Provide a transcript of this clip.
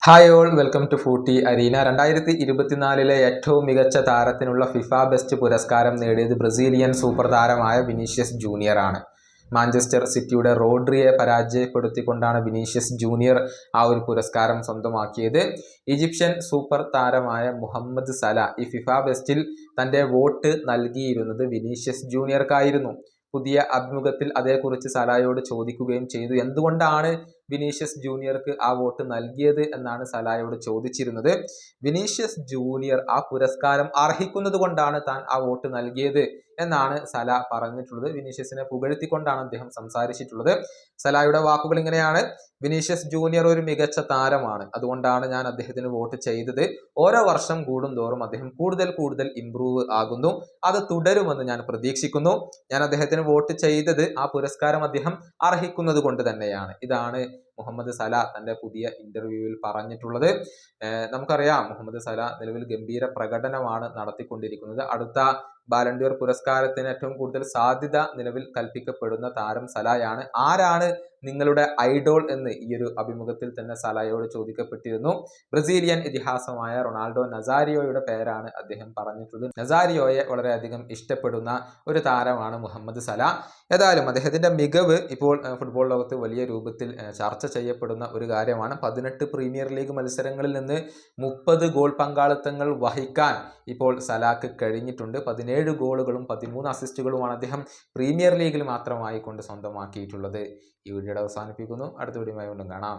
Hi all, welcome to footy arena. 2024 ഏറ്റവും മികച്ച താരത്തിനുള്ള ഫിഫ ബെസ്റ്റ് പുരസ്കാരം നേടിയത് ബ്രസീലിയൻ സൂപ്പർ താരമായ വിനീഷ്യസ് ജൂനിയർ ആണ്. മാഞ്ചസ്റ്റർ സിറ്റിയുടെ റോഡ്രിയെ പരാജയപ്പെടുത്തിക്കൊണ്ടാണ് വിനീഷ്യസ് ജൂനിയർ ആ ഒരു പുരസ്കാരം സ്വന്തമാക്കിയത്. ഈജിപ്ഷ്യൻ സൂപ്പർ താരമായ മുഹമ്മദ് സല ഈ ഫിഫ ബെസ്റ്റിൽ തൻ്റെ വോട്ട് നൽകിയിരുന്നത് വിനീഷ്യസ് ജൂനിയർക്കായിരുന്നു. പുതിയ അഭിമുഖത്തിൽ അതേക്കുറിച്ച് സലായോട് ചോദിക്കുകയും ചെയ്തു. എന്തുകൊണ്ടാണ് വിനീഷ്യസ് ജൂനിയർക്ക് ആ വോട്ട് നൽകിയത് എന്നാണ് സലായോട് ചോദിച്ചിരുന്നത്. വിനീഷ്യസ് ജൂനിയർ ആ പുരസ്കാരം അർഹിക്കുന്നത് കൊണ്ടാണ് താൻ ആ വോട്ട് നൽകിയത് എന്നാണ് സല പറഞ്ഞിട്ടുള്ളത്. വിനീഷ്യസിനെ പുകഴ്ത്തിക്കൊണ്ടാണ് അദ്ദേഹം സംസാരിച്ചിട്ടുള്ളത്. സലായുടെ വാക്കുകൾ ഇങ്ങനെയാണ്: വിനീഷ്യസ് ജൂനിയർ ഒരു മികച്ച താരമാണ്, അതുകൊണ്ടാണ് ഞാൻ അദ്ദേഹത്തിന് വോട്ട് ചെയ്തത്. ഓരോ വർഷം കൂടുന്തോറും അദ്ദേഹം കൂടുതൽ ഇംപ്രൂവ് ആകുന്നു. അത് തുടരുമെന്ന് ഞാൻ പ്രതീക്ഷിക്കുന്നു. ഞാൻ അദ്ദേഹത്തിന് വോട്ട് ചെയ്തത് ആ പുരസ്കാരം അദ്ദേഹം അർഹിക്കുന്നത് കൊണ്ട് തന്നെയാണ്. ഇതാണ് മുഹമ്മദ് സല തൻ്റെ പുതിയ ഇന്റർവ്യൂവിൽ പറഞ്ഞിട്ടുള്ളത്. നമുക്കറിയാം, മുഹമ്മദ് സല നിലവിൽ ഗംഭീര പ്രകടനമാണ് നടത്തിക്കൊണ്ടിരിക്കുന്നത്. അടുത്ത ബാലൻഡിയർ പുരസ്കാരത്തിന് ഏറ്റവും കൂടുതൽ സാധ്യത നിലവിൽ കൽപ്പിക്കപ്പെടുന്ന താരം സലായാണ്. ആരാണ് നിങ്ങളുടെ ഐഡോൾ എന്ന് ഈ ഒരു അഭിമുഖത്തിൽ തന്നെ സലായോട് ചോദിക്കപ്പെട്ടിരുന്നു. ബ്രസീലിയൻ ഇതിഹാസമായ റൊണാൾഡോ നസാരിയോയുടെ പേരാണ് അദ്ദേഹം പറഞ്ഞിട്ടുള്ളത്. നസാരിയോയെ വളരെയധികം ഇഷ്ടപ്പെടുന്ന ഒരു താരമാണ് മുഹമ്മദ് സല. ഏതായാലും അദ്ദേഹത്തിന്റെ മികവ് ഇപ്പോൾ ഫുട്ബോൾ ലോകത്ത് വലിയ രൂപത്തിൽ ചർച്ച ചെയ്യപ്പെടുന്ന ഒരു കാര്യമാണ്. 18 പ്രീമിയർ ലീഗ് മത്സരങ്ങളിൽ നിന്ന് 30 ഗോൾ പങ്കാളിത്തങ്ങൾ വഹിക്കാൻ ഇപ്പോൾ സലാക്ക് കഴിഞ്ഞിട്ടുണ്ട്. 17 ഗോളുകളും 13 അസിസ്റ്റുകളുമാണ് അദ്ദേഹം പ്രീമിയർ ലീഗിൽ മാത്രമായി കൊണ്ട് സ്വന്തമാക്കിയിട്ടുള്ളത്. ഈ വീഡിയോയുടെ അവസാനിപ്പിക്കുന്നു. അടുത്ത വീഡിയോയുമായി വീണ്ടും കാണാം.